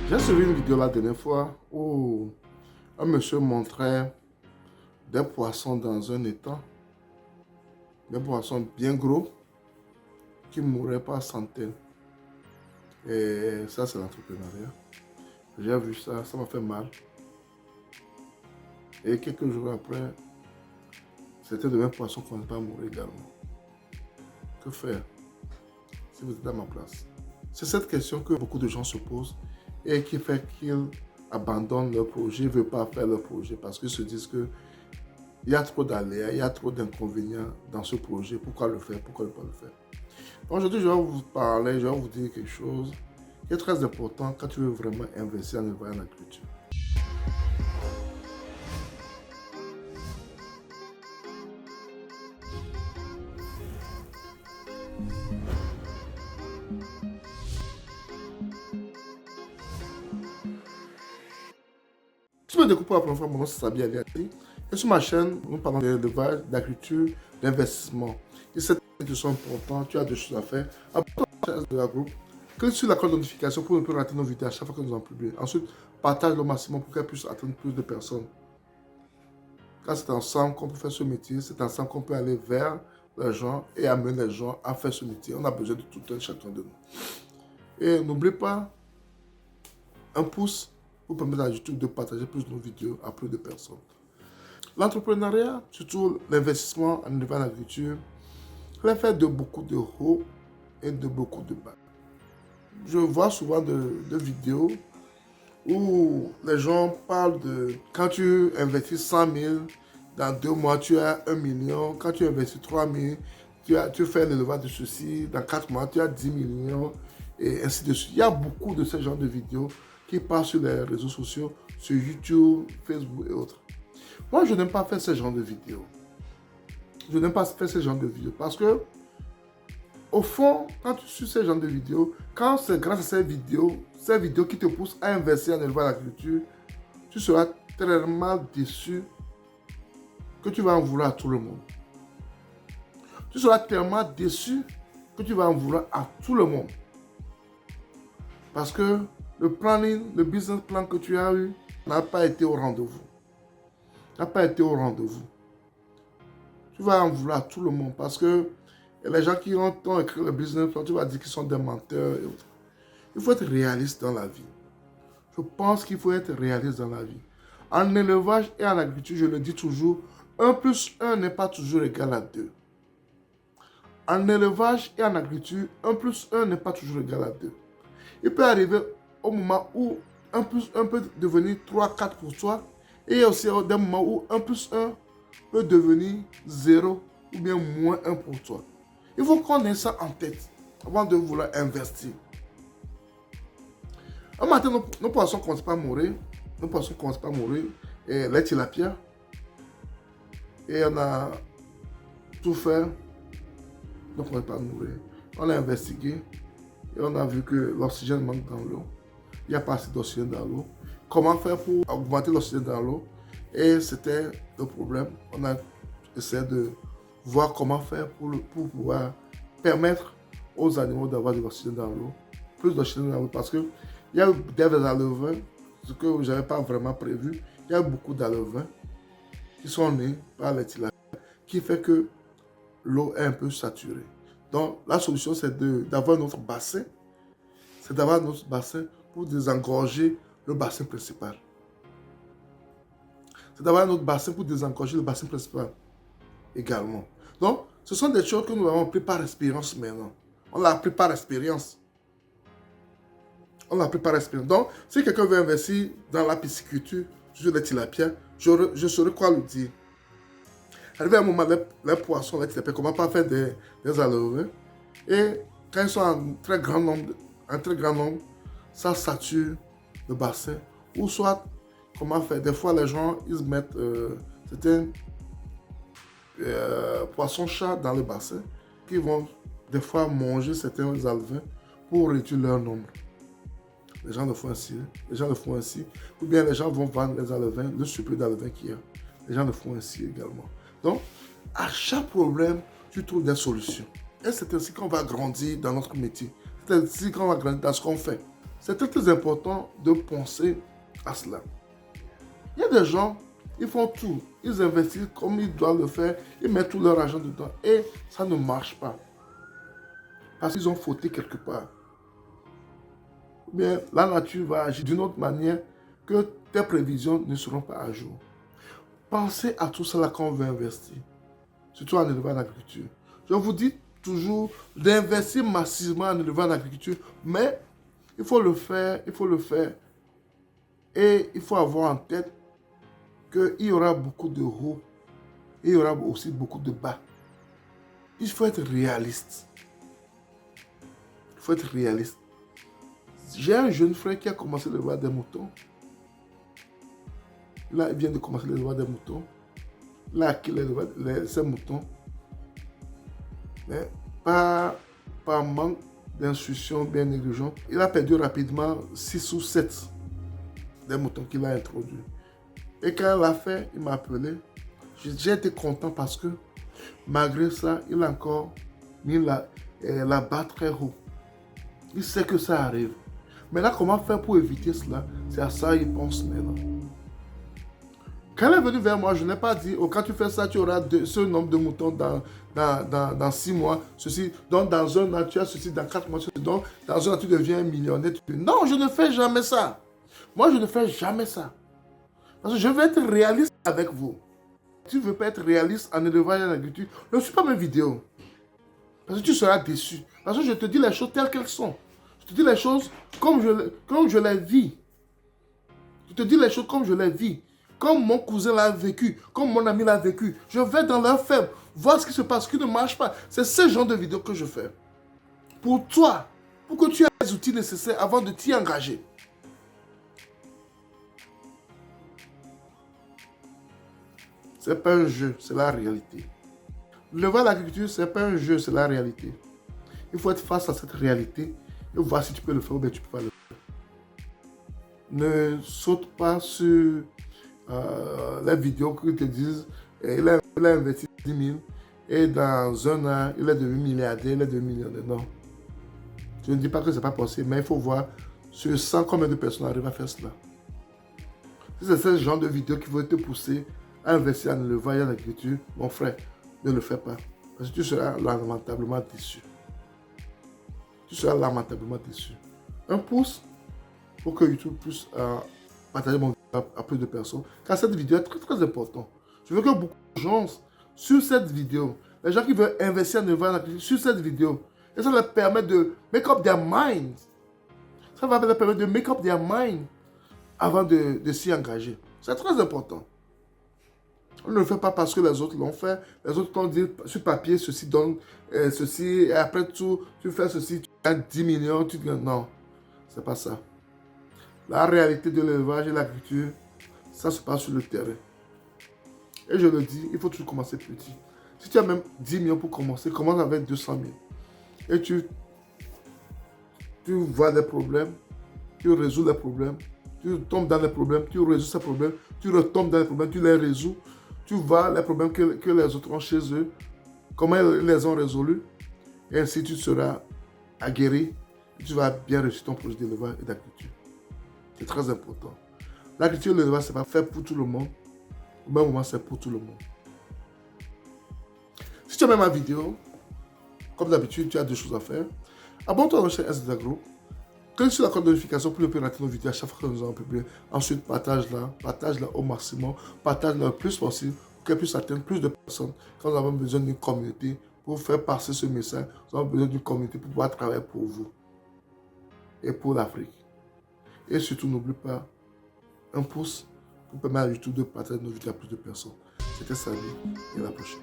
J'ai suivi une vidéo la dernière fois où un monsieur montrait des poissons dans un étang, des poissons bien gros qui mouraient par centaines. Et ça, c'est l'entrepreneuriat. J'ai vu ça, ça m'a fait mal. Et quelques jours après, c'était de mêmes poissons qui n'ont pas mourir également. Que faire si vous êtes à ma place? C'est cette question que beaucoup de gens se posent et qui fait qu'ils abandonnent leur projet, ne veulent pas faire leur projet parce qu'ils se disent que il y a trop d'aléas, il y a trop d'inconvénients dans ce projet. Pourquoi le faire? Pourquoi ne pas le faire? Aujourd'hui, je vais vous parler, je vais vous dire quelque chose qui est très important quand tu veux vraiment investir en élevage et en agriculture. Si vous me découvrez pour la première fois, mon nom c'est Sabi Aliati. Et sur ma chaîne, nous parlons d'élevage, d'agriculture, d'investissement. Et c'est une question importante, tu as deux choses à faire. Abonne-toi à la chaîne de la groupe. Clique sur la cloche de notification pour ne plus rater nos vidéos à chaque fois que nous en publions. Ensuite, partage le maximum pour qu'elle puisse atteindre plus de personnes. Car c'est ensemble qu'on peut faire ce métier, c'est ensemble qu'on peut aller vers les gens et amener les gens à faire ce métier. On a besoin de tout un chacun de nous. Et n'oublie pas, un pouce pour permettre à YouTube de partager plus nos vidéos à plus de personnes. L'entrepreneuriat, surtout l'investissement en élevage et en agriculture, c'est fait de beaucoup de hauts et de beaucoup de bas. Je vois souvent de vidéos où les gens parlent de quand tu investis 100 000, dans 2 mois tu as 1 million, quand tu investis 3 000, tu fais l'élevage de ceci, dans 4 mois tu as 10 millions et ainsi de suite. Il y a beaucoup de ce genre de vidéos qui partent sur les réseaux sociaux, sur YouTube, Facebook et autres. Moi, je n'aime pas faire ce genre de vidéos. Je n'aime pas faire ce genre de vidéos parce que, au fond, quand tu suis ce genre de vidéos, quand c'est grâce à ces vidéos qui te poussent à investir en élevage et agriculture, tu seras tellement déçu que tu vas en vouloir à tout le monde. Tu seras tellement déçu que tu vas en vouloir à tout le monde. Parce que le planning, le business plan que tu as eu n'a pas été au rendez-vous. N'a pas été au rendez-vous. Tu vas en vouloir à tout le monde parce que les gens qui ont écrit le business plan, tu vas dire qu'ils sont des menteurs et autres. Il faut être réaliste dans la vie. Je pense qu'il faut être réaliste dans la vie. En élevage et en agriculture, je le dis toujours, 1 plus 1 n'est pas toujours égal à 2. En élevage et en agriculture, 1 plus 1 n'est pas toujours égal à 2. Il peut arriver au moment où 1 plus 1 peut devenir 3, 4 pour toi. Et il y a aussi des moments où 1 plus 1 peut devenir 0 ou bien moins 1 pour toi. Il faut qu'on ait ça en tête avant de vouloir investir. Un matin, nos poissons commencent pas à mourir. Nos poissons commencent pas à mourir. Et les tilapias. Et on a tout fait. Donc on ne pas à mourir. On a investigué. Et on a vu que l'oxygène manque dans l'eau. Il n'y a pas assez d'oxygène dans l'eau. Comment faire pour augmenter l'oxygène dans l'eau? Et c'était le problème. On a essayé de voir comment faire pour pouvoir permettre aux animaux d'avoir de l'oxygène dans l'eau. Plus d'oxygène dans l'eau parce qu'il y a eu des alevins, ce que je n'avais pas vraiment prévu. Il y a eu beaucoup d'alevins qui sont nés par les tilapias, qui fait que l'eau est un peu saturée. Donc la solution c'est d'avoir notre bassin. C'est d'avoir notre bassin pour désengorger le bassin principal. C'est d'avoir notre bassin pour désengorger le bassin principal également. Donc, ce sont des choses que nous avons appris par expérience maintenant. On l'a appris par expérience. On l'a appris par expérience. Donc, si quelqu'un veut investir dans la pisciculture, sur les tilapias, je saurais quoi lui dire. Arrivé à un moment, les poissons, les tilapias, comment pas faire des alevins. Et quand ils sont en très grand nombre, ça sature le bassin. Ou soit, comment faire? Des fois, les gens, ils mettent certains poissons-chats dans le bassin qui vont des fois manger certains alevins pour réduire leur nombre. Les gens le font ainsi. Les gens le font ainsi. Ou bien les gens vont vendre les alevins, le surplus d'alevins qu'il y a. Les gens le font ainsi également. Donc, à chaque problème, tu trouves des solutions. Et c'est ainsi qu'on va grandir dans notre métier. C'est ainsi qu'on va grandir dans ce qu'on fait. c'est très très important de penser à cela. Il y a des gens, ils font tout. Ils investissent comme ils doivent le faire. Ils mettent tout leur argent dedans. Et ça ne marche pas. Parce qu'ils ont fauté quelque part. Ou bien la nature va agir d'une autre manière que tes prévisions ne seront pas à jour. Pensez à tout cela quand on veut investir. Surtout en élevant l'agriculture. Je vous dis toujours d'investir massivement en élevant l'agriculture. Mais il faut le faire. Il faut le faire. Et il faut avoir en tête qu'il y aura beaucoup de hauts et il y aura aussi beaucoup de bas. Il faut être réaliste. Il faut être réaliste. J'ai un jeune frère qui a commencé l'élevage des moutons. Là, il vient de commencer l'élevage des moutons. Là, il a ses moutons. Mais par manque d'instruction bien négligente, il a perdu rapidement 6 ou 7 des moutons qu'il a introduits. Et quand il l'a fait, il m'a appelé. J'ai été content parce que malgré ça, il a encore mis la barre très haut. Il sait que ça arrive. Maintenant, comment faire pour éviter cela? C'est à ça qu'il pense maintenant. Quand elle est venue vers moi, je n'ai pas dit, oh, quand tu fais ça, tu auras ce nombre de moutons dans 6 mois, ceci, donc dans un an, tu as ceci, dans 4 mois, ceci, donc dans un an, tu deviens un millionnaire. Non, je ne fais jamais ça. Moi, je ne fais jamais ça. Parce que je veux être réaliste avec vous. Si tu ne veux pas être réaliste en élevage et en agriculture, ne suis pas mes vidéos. Parce que tu seras déçu. Parce que je te dis les choses telles qu'elles sont. Je te dis les choses comme je les vis. Je te dis les choses comme je les vis. Comme mon cousin l'a vécu, comme mon ami l'a vécu. Je vais dans leur ferme, voir ce qui se passe, ce qui ne marche pas. C'est ce genre de vidéos que je fais. Pour toi, pour que tu aies les outils nécessaires avant de t'y engager. Ce n'est pas un jeu, c'est la réalité. L'élevage à l'agriculture, ce n'est pas un jeu, c'est la réalité. Il faut être face à cette réalité et voir si tu peux le faire ou bien tu ne peux pas le faire. Ne saute pas sur les vidéos qui te disent il a investi 10 000 et dans un an, il est devenu milliardaire, il est devenu millionnaire. Non. Je ne dis pas que ce n'est pas possible, mais il faut voir sur 100 combien de personnes arrivent à faire cela. Si c'est ce genre de vidéos qui vont te pousser à investir en élevage et en agriculture, mon frère, ne le fais pas. Parce que tu seras lamentablement déçu. Tu seras lamentablement déçu. Un pouce pour que YouTube puisse partager mon vidéo à plus de personnes. Car cette vidéo est très très importante. Je veux que beaucoup de gens sur cette vidéo, les gens qui veulent investir en élevage et en agriculture, sur cette vidéo, et ça leur permet de make up their mind. Ça va leur permettre de make up their mind avant de s'y engager. C'est très important. On ne le fait pas parce que les autres l'ont fait. Les autres t'ont dit sur papier, ceci donne ceci, et après tout, tu fais ceci, tu gagnes 10 millions, tu gagnes. Non, c'est pas ça. La réalité de l'élevage et l'agriculture, ça se passe sur le terrain. Et je le dis, il faut toujours commencer petit. Si tu as même 10 millions pour commencer, commence avec 200 000. Et tu vois les problèmes, tu résous les problèmes, tu tombes dans les problèmes, tu résous ces problèmes, tu retombes dans les problèmes, tu les résous. Tu vois les problèmes que les autres ont chez eux, comment ils les ont résolus, et ainsi tu seras aguerri, et tu vas bien réussir ton projet d'élevage et d'agriculture. C'est très important. L'agriculture et l'élevage, ce n'est pas fait pour tout le monde. Au même moment, c'est pour tout le monde. Si tu as aimé ma vidéo, comme d'habitude, tu as 2 choses à faire. Abonne-toi à la chaîne SD Agro. Clique sur la cloche de notification pour ne plus rater nos vidéos à chaque fois que nous allons publier. Ensuite, partage-la au maximum, partage-la le plus possible pour qu'elle puisse atteindre plus de personnes. Quand nous avons besoin d'une communauté pour faire passer ce message, nous avons besoin d'une communauté pour pouvoir travailler pour vous et pour l'Afrique. Et surtout, n'oublie pas un pouce pour permettre à YouTube de partager nos vidéos à plus de personnes. C'était Samy et à la prochaine.